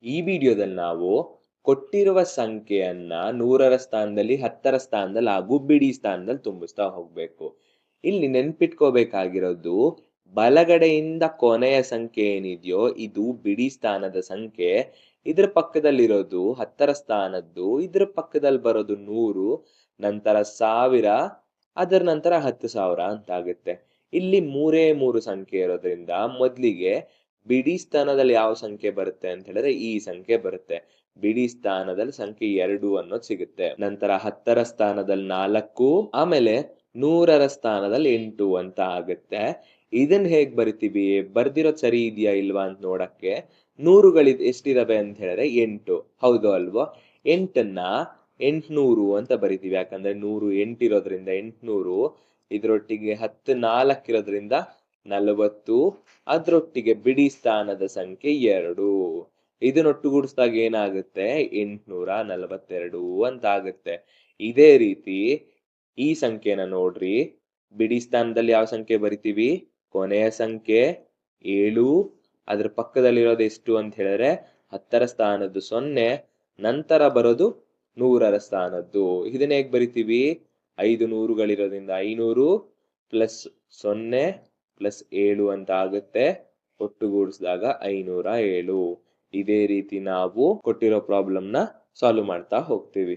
ಈ ವಿಡಿಯೋದಲ್ಲಿ ನಾವು ಕೊಟ್ಟಿರುವ ಸಂಖ್ಯೆಯನ್ನ 100ರ ಸ್ಥಾನದಲ್ಲಿ 10ರ ಸ್ಥಾನದಲ್ಲಿ ಹಾಗೂ ಬಿಡಿ ಸ್ಥಾನದಲ್ಲಿ ತುಂಬಿಸ್ತಾ ಹೋಗ್ಬೇಕು. ಇಲ್ಲಿ ನೆನ್ಪಿಟ್ಕೋಬೇಕಾಗಿರೋದು ಬಲಗಡೆಯಿಂದ ಕೊನೆಯ ಸಂಖ್ಯೆ ಏನಿದೆಯೋ ಇದು ಬಿಡಿ ಸ್ಥಾನದ ಸಂಖ್ಯೆ. ಇದ್ರ ಪಕ್ಕದಲ್ಲಿರೋದು 10ರ ಸ್ಥಾನದ್ದು, ಇದ್ರ ಪಕ್ಕದಲ್ಲಿ ಬರೋದು 100, ನಂತರ 1000, ಅದರ ನಂತರ 10,000 ಅಂತ ಆಗುತ್ತೆ. ಇಲ್ಲಿ 3 ಸಂಖ್ಯೆ ಇರೋದ್ರಿಂದ ಮೊದಲಿಗೆ ಬಿಡಿ ಸ್ಥಾನದಲ್ಲಿ ಯಾವ ಸಂಖ್ಯೆ ಬರುತ್ತೆ ಅಂತ ಹೇಳಿದ್ರೆ ಈ ಸಂಖ್ಯೆ ಬರುತ್ತೆ. ಬಿಡಿ ಸ್ಥಾನದಲ್ಲಿ ಸಂಖ್ಯೆ 2 ಅನ್ನೋದು ಸಿಗುತ್ತೆ. ನಂತರ 10ರ ಸ್ಥಾನದಲ್ಲಿ 4, ಆಮೇಲೆ 100ರ ಸ್ಥಾನದಲ್ಲಿ 8 ಅಂತ ಆಗುತ್ತೆ. ಇದನ್ನ ಹೇಗ್ ಬರಿತೀವಿ, ಬರ್ದಿರೋದ್ ಸರಿ ಇದೆಯಾ ಇಲ್ವಾ ಅಂತ ನೋಡಕ್ಕೆ 100ಗಳು ಎಷ್ಟಿದಾವೆ ಅಂತ ಹೇಳಿದ್ರೆ 8. ಹೌದು ಅಲ್ವಾ? 8ನ್ನ 800 ಅಂತ ಬರಿತೀವಿ. ಯಾಕಂದ್ರೆ 100 8 ಇರೋದ್ರಿಂದ 800, ಇದ್ರೊಟ್ಟಿಗೆ 10 4 ಇರೋದ್ರಿಂದ 40, ಅದ್ರೊಟ್ಟಿಗೆ ಬಿಡಿ ಸ್ಥಾನದ ಸಂಖ್ಯೆ 2. ಇದನ್ನ ಒಟ್ಟುಗೂಡಿಸಿದಾಗ ಏನಾಗುತ್ತೆ 842 ಅಂತ ಆಗುತ್ತೆ. ಇದೇ ರೀತಿ ಈ ಸಂಖ್ಯೆನ ನೋಡ್ರಿ, ಬಿಡಿ ಸ್ಥಾನದಲ್ಲಿ ಯಾವ ಸಂಖ್ಯೆ ಬರಿತೀವಿ, ಕೊನೆಯ ಸಂಖ್ಯೆ 7, ಅದ್ರ ಪಕ್ಕದಲ್ಲಿರೋದು ಎಷ್ಟು ಅಂತ ಹೇಳಿದ್ರೆ 10ರ ಸ್ಥಾನದ್ದು 0, ನಂತರ ಬರೋದು 100ರ ಸ್ಥಾನದ್ದು. ಇದನ್ನ ಹೇಗ್ ಬರಿತೀವಿ, 5 100ಗಳಿರೋದ್ರಿಂದ 500 ಪ್ಲಸ್ 0 ಪ್ಲಸ್ 7 ಅಂತ ಆಗುತ್ತೆ. ಒಟ್ಟುಗೂಡಿಸಿದಾಗ 507. ಇದೇ ರೀತಿ ನಾವು ಕೊಟ್ಟಿರೋ ಪ್ರಾಬ್ಲಮ್ನ ಸಾಲ್ವ್ ಮಾಡ್ತಾ ಹೋಗ್ತೀವಿ.